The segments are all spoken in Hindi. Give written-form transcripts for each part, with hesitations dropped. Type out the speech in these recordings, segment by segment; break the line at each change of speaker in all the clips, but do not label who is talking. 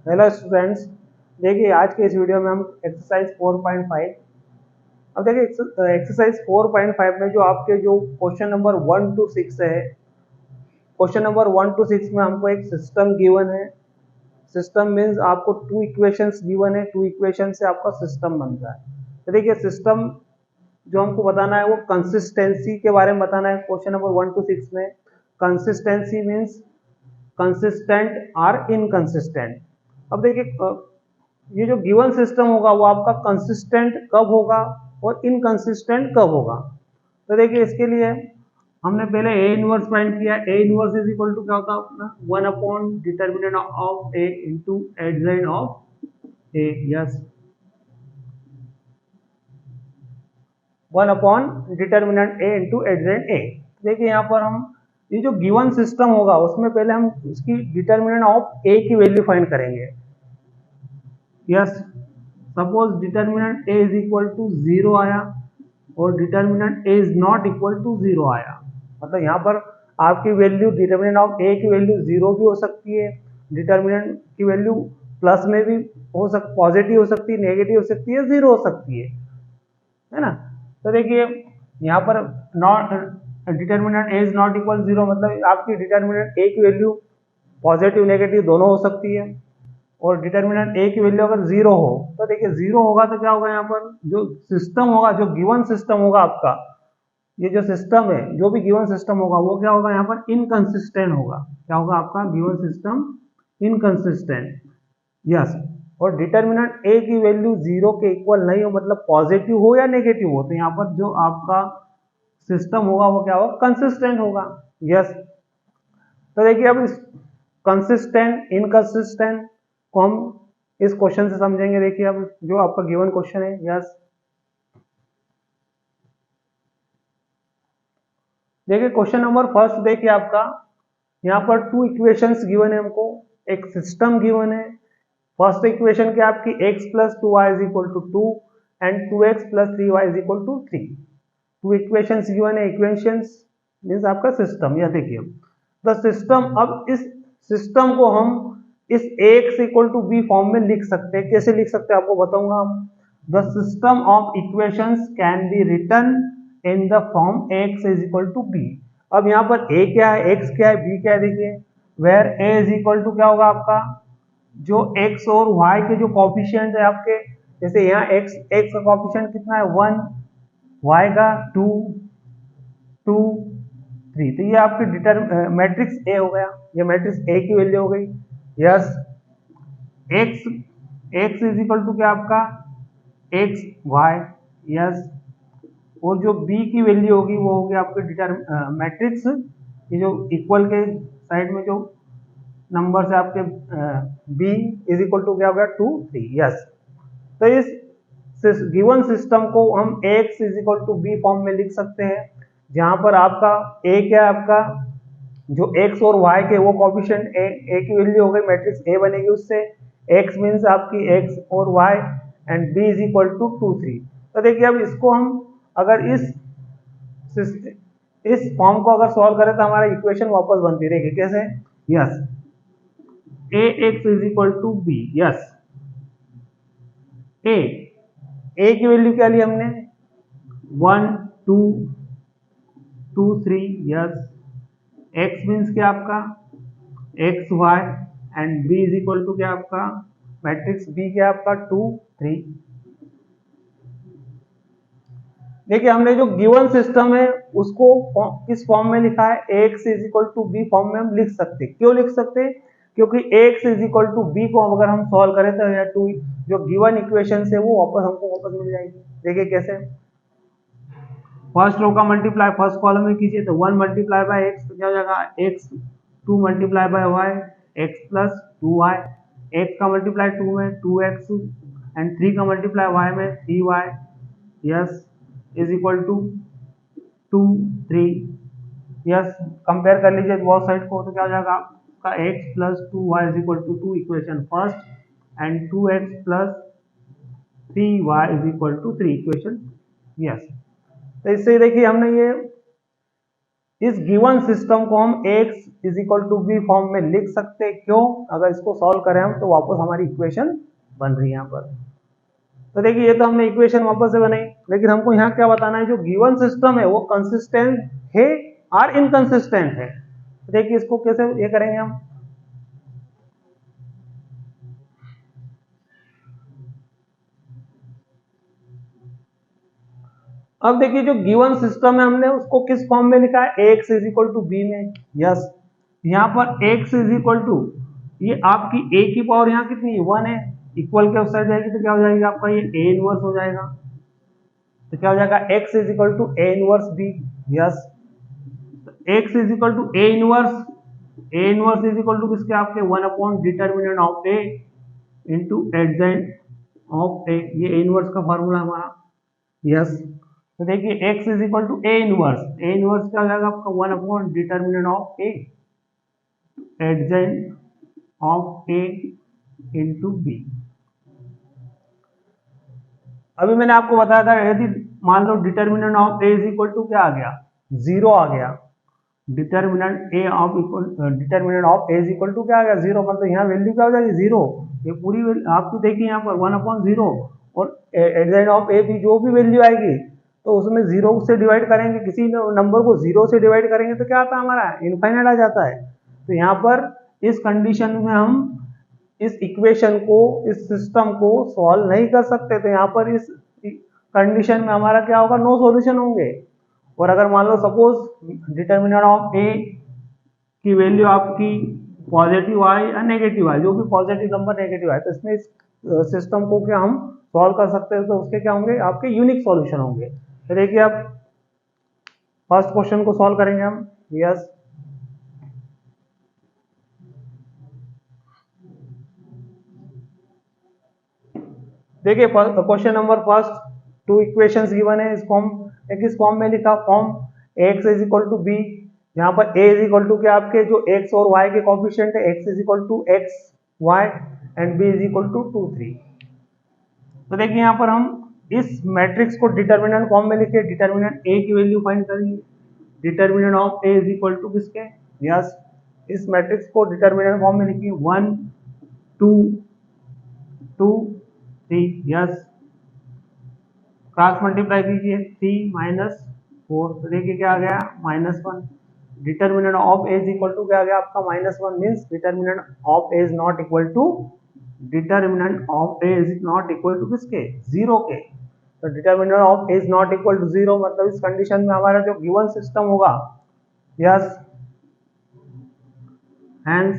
हेलो स्टूडेंट्स, देखिए आज के इस वीडियो में हम एक्सरसाइज 4.5। अब देखिए एक्सरसाइज 4.5 में जो आपके जो क्वेश्चन नंबर 1 to 6 है। क्वेश्चन नंबर 1 to 6 में हमको एक सिस्टम गिवन है। सिस्टम मीन्स आपको टू इक्वेशंस गिवन है, टू इक्वेशन से आपका सिस्टम बनता है। तो देखिए सिस्टम जो हमको बताना है वो कंसिस्टेंसी के बारे में बताना है। क्वेश्चन नंबर 1 to 6 में कंसिस्टेंसी मीन्स कंसिस्टेंट और इनकंसिस्टेंट। अब देखिए ये जो गिवन सिस्टम होगा वो आपका कंसिस्टेंट कब होगा और इनकंसिस्टेंट कब होगा। तो देखिए इसके लिए हमने पहले ए इनवर्स फाइंड किया। A inverse is equal to क्या होता है अपना 1 upon determinant of A into adjoin of A. Yes, 1 upon determinant A into adjoin A. देखिए यहाँ पर हम ये जो गिवन सिस्टम होगा उसमें पहले हम उसकी डिटर्मिनेंट ऑफ ए की वैल्यू फाइंड करेंगे। Yes, suppose determinant A is equal to 0 आया और determinant A is not equal to 0 आया, मतलब यहाँ पर आपकी वैल्यू डिटर्मिनेंट ऑफ ए की वैल्यू 0 भी हो सकती है, डिटर्मिनेंट की वैल्यू प्लस में भी पॉजिटिव हो सकती है, नेगेटिव हो सकती है, 0 हो सकती है ना। तो देखिए यहाँ पर not determinant A is not equal 0 मतलब आपकी डिटर्मिनेंट ए की वैल्यू पॉजिटिव नेगेटिव दोनों हो सकती है। और डिटर्मिनेंट ए की वैल्यू अगर 0 हो तो देखिए 0 होगा तो क्या होगा, यहाँ पर जो सिस्टम होगा, जो गिवन सिस्टम होगा आपका, ये जो सिस्टम है, जो भी गिवन सिस्टम होगा वो क्या होगा, यहाँ पर इनकंसिस्टेंट होगा। क्या होगा आपका गिवन सिस्टम इनकंसिस्टेंट। यस, और डिटर्मिनेंट ए की वैल्यू 0 के इक्वल नहीं हो, मतलब पॉजिटिव हो या नेगेटिव हो, तो यहाँ पर जो आपका सिस्टम होगा वो क्या होगा, कंसिस्टेंट होगा। यस, तो देखिए अब इस कंसिस्टेंट इनकंसिस्टेंट को हम इस क्वेश्चन से समझेंगे। देखिए अब जो आपका गिवन क्वेश्चन है। यस, देखिए क्वेश्चन नंबर फर्स्ट देखिए आपका यहाँ पर टू इक्वेशंस गिवन है हमको, एक सिस्टम गिवन है। फर्स्ट इक्वेशन क्या आपकी x plus 2y is equal to 2 and 2x plus 3y is equal to 3। Two equations given है। इक्वेशंस मीन्स आपका सिस्टम। यह देखिए द सिस्टम, अब इस सिस्टम को हम इस ax equal to b form में लिख सकते हैं। कैसे लिख सकते हैं आपको बताऊंगा हम। The system of equations can be written in the form x is equal to b। अब यहाँ पर a क्या है, x क्या है, b क्या है, देखिए where a is equal to क्या होगा आपका जो x और y के जो कॉफिशिएंट है आपके, जैसे यहाँ x का कॉफिशिएंट कितना है 1, y का 2, 2, 3, तो ये आपके मैट्रिक्स ए हो गया। ये मैट्रिक्स ए की वैल्यू हो गई। Yes, x x is equal to क्या आपका x y। यस, और जो b की वैल्यू होगी वो होगी आपके मैट्रिक्स, ये जो इक्वल के साइड में जो नंबर है आपके b इज इक्वल टू क्या हो गया 2, 3। यस, तो इस गिवन सिस्टम को हम x is equal to b form में लिख सकते हैं, जहां पर आपका a क्या है, आपका जो x और y के वो कॉफिशिएंट a की वैल्यू हो गई, मैट्रिक्स a बनेगी उससे। x मीन्स आपकी x और y and b is equal to 2, 3। तो देखिए अब इसको हम अगर इस फॉर्म को अगर सॉल्व करें तो हमारा इक्वेशन वापस बनती रहेगी। कैसे? Yes, ax is equal to b। Yes, a की वैल्यू क्या ली हमने 1, 2, 2, 3। यस, x मीन्स क्या आपका x y and b is equal to क्या आपका मैट्रिक्स b क्या आपका 2, 3। देखिए हमने जो गिवन सिस्टम है उसको किस फॉर्म में लिखा है, ax is equal to b form में हम लिख सकते हैं। क्यों लिख सकते हैं? क्योंकि ax is equal to b को अगर हम सॉल्व करें तो या टू जो गिवन इक्वेशन है वो हमको वापस मिल जाएगी। देखिए कैसे, फर्स्ट रो का मल्टीप्लाई फर्स्ट कॉलम में कीजिए तो 1 मल्टीप्लाई बाय एक्स तो क्या हो जाएगा x, 2 multiply by y x plus 2y, x का मल्टीप्लाई 2 में 2x एंड 3 का मल्टीप्लाई y में 3y। Yes, is equal to 2, 3। Yes, compare कर लीजिए बोथ साइड को तो क्या हो जाएगा आपका x plus 2y is equal to 2 equation first and 2x plus 3y is equal to 3 equation. Yes, तो इससे देखिए हमने ये इस गिवन सिस्टम को हम x is equal to B form में लिख सकते हैं। क्यों? अगर इसको सॉल्व करें हम तो वापस हमारी इक्वेशन बन रही है यहाँ पर। तो देखिए ये तो हमने इक्वेशन वापस से बनाई, लेकिन हमको यहाँ क्या बताना है, जो गिवन सिस्टम है वो कंसिस्टेंट है और इनकंसिस्टेंट है। तो देखिए इसको कैसे ये करेंगे हम। अब देखिए जो गिवन सिस्टम है हमने उसको किस फॉर्म में लिखा है, x is equal to B में। यस, यहाँ पर x इज इक्वल टू, ये आपकी a की पावर यहाँ कितनी है, 1 है। इक्वल के उस साइड जाएगी तो क्या हो जाएगा आपका, ये a इनवर्स हो जाएगा। तो क्या हो जाएगा, x is equal to a inverse b। Yes, x is equal to a inverse is equal to किसके, आपके 1 upon determinant of a into adjoint of a। ये a इनवर्स का फॉर्मूला हमारा। यस, तो देखिए x is equal to a inverse क्या हो जाएगा आपका, 1 upon determinant of a adjoint of a into b। अभी मैंने आपको बताया था, यदि मान लो determinant of a is equal to क्या आ गया, 0 आ गया। Determinant of a is equal to क्या आ गया, 0, मतलब यहाँ वैल्यू क्या हो जाएगी, 0। ये पूरी आपको देखिए यहाँ पर 1 अपॉन 0 और एडजेंट ऑफ a भी जो भी वैल्यू आएगी तो उसमें 0 से डिवाइड करेंगे, किसी नंबर को 0 से डिवाइड करेंगे तो क्या आता है हमारा, इनफाइनाइट आ जाता है। तो यहाँ पर इस कंडीशन में हम इस इक्वेशन को, इस सिस्टम को सॉल्व नहीं कर सकते। तो यहाँ पर इस कंडीशन में हमारा क्या होगा, नो सॉल्यूशन होंगे। और अगर मान लो सपोज डिटर्मिनेंट ऑफ a की वैल्यू आपकी पॉजिटिव आए या नेगेटिव आए, जो भी पॉजिटिव नंबर नेगेटिव आए, तो इसमें इस सिस्टम को क्या हम सॉल्व कर सकते हैं। तो उसके क्या होंगे, आपके यूनिक सॉल्यूशन होंगे। तो देखिए आप फर्स्ट क्वेश्चन को सॉल्व करेंगे हम। यस, देखिए question number first, two equations given है। इस फॉर्म में लिखा, form x is equal to b। यहाँ पर a इज इक्वल टू क्या, आपके जो x और y के कोफिशिएंट है, x is equal to x y and b is equal to 2 3। तो देखिए यहाँ पर हम इस मैट्रिक्स को डिटर्मिनेंट फॉर्म में लिखे, डिटर्मिनेंट a की वैल्यू फाइंड करेंगे। Determinant of a is equal to किसके, यस, इस मैट्रिक्स को डिटर्मिनेंट फॉर्म में लिखिए, 1 2 2 3। यस, क्रॉस मल्टीप्लाई कीजिए, 3 माइनस 4, तो देखिए क्या आ गया, -1। Determinant of a is equal to क्या आ गया आपका, -1, means determinant of a is not equal to, determinant of a is not equal to किसके, 0 के। तो determinant of a is not equal to 0, मतलब इस कंडीशन में हमारा जो गिवन सिस्टम होगा, यस, हेंस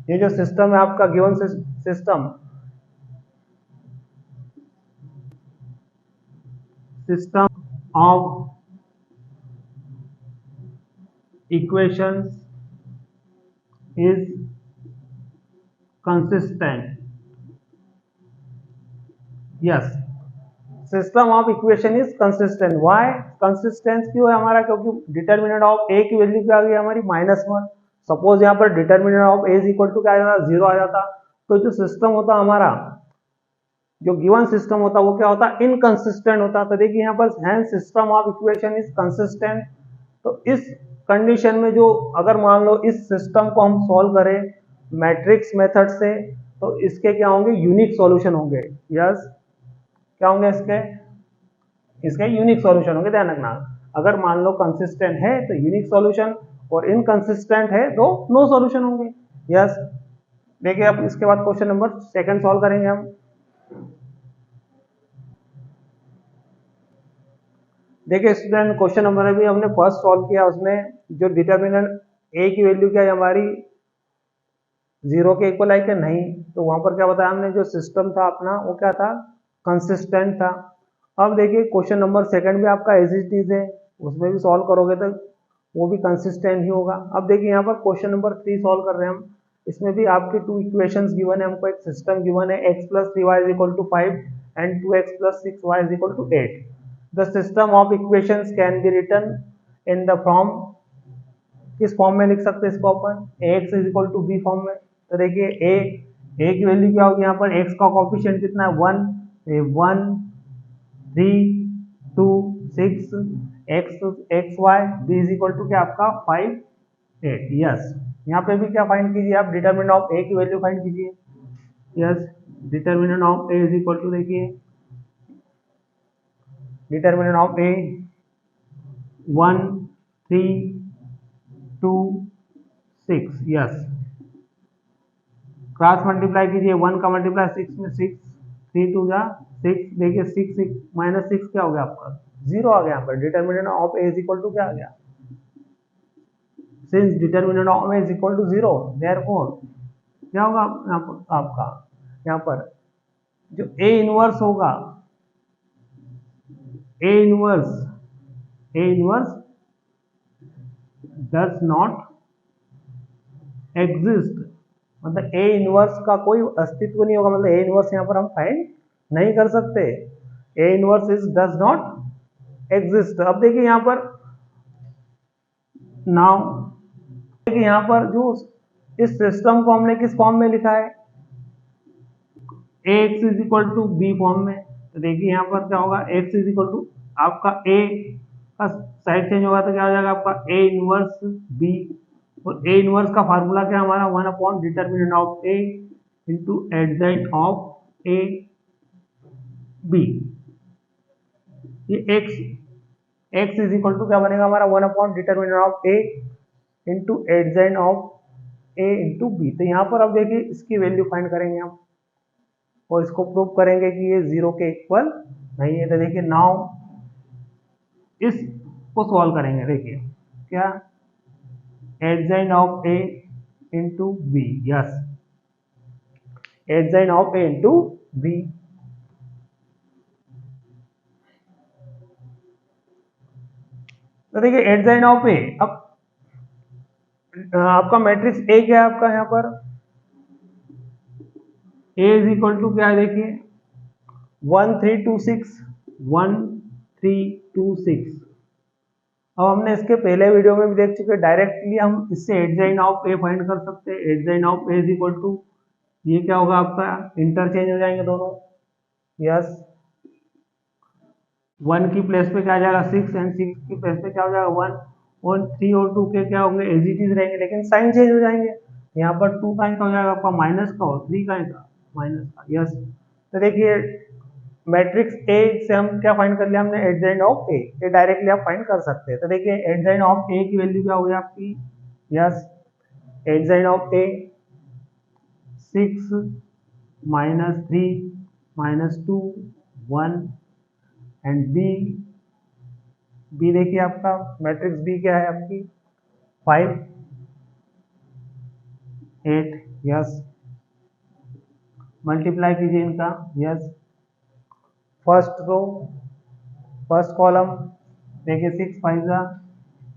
ये जो सिस्टम है आपका given system of equations is consistent। yes, system of equation is consistent. Why consistence क्यों है हमारा, क्योंकि डिटर्मिनेंट ऑफ a की वैल्यू क्या आ गई हमारी, -1। सपोज यहाँ पर determinant of a is equal to क्या आ जाता, 0 आ जाता, तो जो सिस्टम होता हमारा, जो गिवन सिस्टम होता वो क्या होता, इनकंसिस्टेंट होता। तो देखिए यहाँ पर hence system of equation is consistent. तो इस कंडीशन में जो, अगर मान लो इस सिस्टम को हम सॉल्व करें मैट्रिक्स मेथड से, तो इसके क्या होंगे, यूनिक सॉल्यूशन होंगे। यस, क्या होंगे इसके यूनिक सॉल्यूशन होंगे, ध्यान रखना। अगर मान लो कंसिस्टेंट है तो यूनिक सॉल्यूशन, और इनकंसिस्टेंट है तो नो सॉल्यूशन होंगे। यस, देखिए अब इसके बाद क्वेश्चन नंबर सेकंड सॉल्व करेंगे हम। देखिए स्टूडेंट, क्वेश्चन नंबर अभी हमने फर्स्ट सॉल्व किया, उसमें जो डिटर्मिनेंट a की वैल्यू क्या है हमारी, 0 के इक्वल आई क्या, नहीं। तो वहां पर क्या बताया हमने, जो सिस्टम था अपना वो क्या था, कंसिस्टेंट था। अब देखिए क्वेश्चन नंबर सेकंड में आपका एज इट इज है, उसमें भी सॉल्व करोगे तो वो भी कंसिस्टेंट ही होगा। अब देखिए यहाँ पर क्वेश्चन नंबर 3 सॉल्व कर रहे हैं हम। इसमें भी आपके टू इक्वेशंस गिवन है, हमको एक सिस्टम गिवन है, x + 3y = 5 and 2x + 6y = 8। The system of equations can be written in the form, किस फॉर्म में लिख सकते हैं इसको अपन, ax = b फॉर्म में। तो देखिए a की वैल्यू क्या होगी यहाँ पर, x का कोफिशिएंट कितना है, 1 1 3 2 6 x y b is equal to क्या आपका 5 8। यस, यहाँ पे भी क्या फाइंड कीजिए आप, डिटरमिनेंट ऑफ ए की वैल्यू फाइंड कीजिए। Yes, determinant of A is equal to, देखिए determinant of A 1 3 2 6। Yes, cross multiply कीजिए, 1 का मल्टीप्लाई 6 में 6, 3 2 जा 6, देखिए 6 माइनस 6 क्या हो गया आपका 0 आ गया यहाँ पर। Determinant of A is equal to क्या आ गया, since determinant of A is equal to 0 therefore क्या होगा यहाँ पर आपका, यहाँ पर जो ए इनवर्स होगा, ए इनवर्स डज नॉट एग्जिस्ट, मतलब ए इनवर्स का कोई अस्तित्व नहीं होगा, मतलब ए इनवर्स यहाँ पर हम फाइंड नहीं कर सकते। ए inverse is does not exist. अब देखिए यहाँ पर नाउ, देखिए यहाँ पर जो इस सिस्टम को हमने किस फॉर्म में लिखा है, x is equal to B form में। तो देखिए यहाँ पर क्या होगा, एक्स इज इक्वल टू आपका ए का साइड चेंज होगा तो क्या हो जाएगा आपका ए इनवर्स बी, और ए इनवर्स का फार्मूला क्या हमारा 1 upon determinant of A into adjoint of A b. ये एक्स इज इक्वल टू क्या बनेगा हमारा 1 upon determinant of A into adjoint of A into b. तो यहाँ पर अब देखिए इसकी वैल्यू फाइंड करेंगे हम और इसको प्रूव करेंगे कि ये 0 के इक्वल नहीं है। तो देखिए नाउ इसको सॉल्व करेंगे, देखिए क्या adjoint of A into b. Yes, adjoint of A into b. तो देखिए एडजेंट ऑफ ए, अब आपका मैट्रिक्स ए क्या है आपका यहाँ पर, ए इज इक्वल टू क्या है, देखिए 1 3 2 6 1 3 2 6। अब हमने इसके पहले वीडियो में भी देख चुके, डायरेक्टली हम इससे एडजेंट ऑफ ए फाइंड कर सकते हैं। Adjoint of A is equal to, ये क्या होगा आपका, इंटरचेंज हो जाएंगे दोनों। यस, 1 की प्लेस पे क्या आ जाएगा 6 एंड 6 की प्लेस पे क्या हो जाएगा 1, और 3 और 2 के क्या होंगे एज इट इज रहेंगे, लेकिन साइन चेंज हो जाएंगे। यहाँ पर 2 का हो जाएगा आपका माइनस का और 3 का माइनस का। यस, तो देखिए मैट्रिक्स ए से हम क्या फाइंड कर लिया हमने, एडजेंट ऑफ ए, ये डायरेक्टली आप फाइंड कर सकते हैं। तो देखिए एडजेंट ऑफ ए की वैल्यू क्या होगी आपकी, yes adjoint of A 6 minus 3 minus 2 1 and b देखिए आपका मैट्रिक्स बी क्या है आपकी 5 8। यस, मल्टीप्लाई कीजिए इनका। Yes, first row first column देखिए 6 5 जा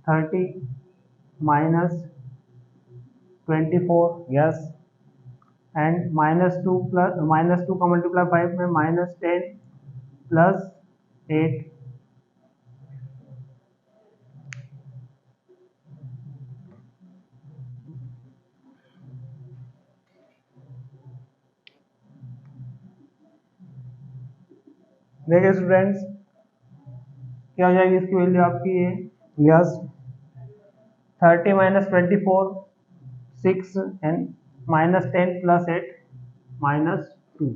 30 माइनस 24। यस, एंड -2 प्लस -2 का मल्टीप्लाई 5 में -10 प्लस 8। देखिए स्टूडेंट्स क्या हो जाएगी इसकी वैल्यू आपकी है, यस 30 माइनस 24 6 एंड -10 प्लस 8 -2।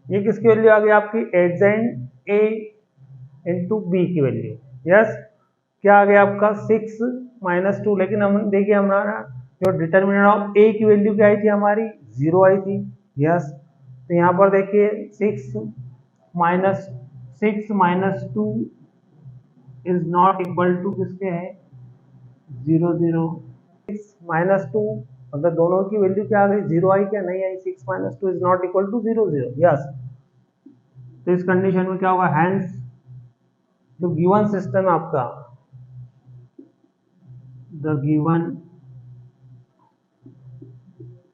ये किसकी वैल्यू आ गई आपकी, एडजेंट ए इंटू बी की वैल्यू। यस, क्या आ गया आपका 6 -2, लेकिन हम देखिए हमारा जो डिटरमिनेंट ऑफ ए की वैल्यू क्या आई थी हमारी 0 आई थी। यस, तो यहाँ पर देखिए 6 minus 2 is not equal to किसके है 0 0। 6 -2 मतलब दोनों की वैल्यू क्या आ गई 0 आई, क्या नहीं आई, 6 - 2 is not equal to 0 0। Yes, तो इस कंडीशन में क्या होगा, हैंस जो गिवन सिस्टम है आपका, the given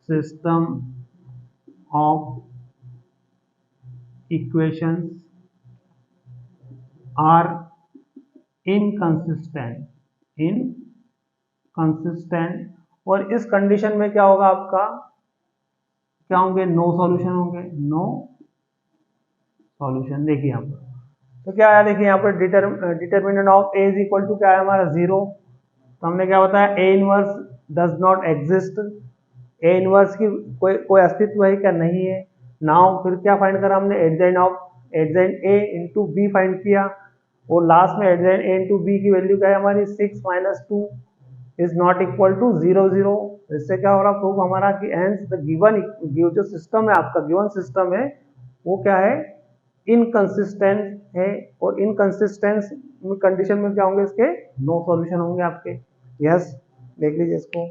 system of equations are inconsistent और इस कंडीशन में क्या होगा आपका, क्या होंगे, नो सॉल्यूशन होंगे, नो सॉल्यूशन। देखिए यहाँ पर तो क्या आया देखिए यहाँ पर determinant of A is equal to क्या है हमारा 0। तो हमने क्या बताया A inverse does not exist, A inverse की कोई अस्तित्व है क्या, नहीं है। नाउ फिर क्या फाइंड करा हमने, adjoint A into b find किया, और लास्ट में एडजेंट ए इंटू बी की वैल्यू क्या है हमारी 6 minus 2 is not equal to 0 0। इससे क्या हो रहा प्रूफ हमारा कि हेंस द गिवन जो सिस्टम है आपका, गिवन सिस्टम है वो क्या है, इनकंसिस्टेंट है, और इनकंसिस्टेंस कंडीशन में क्या होंगे इसके, नो सॉल्यूशन होंगे आपके। यस, देख लीजिए इसको।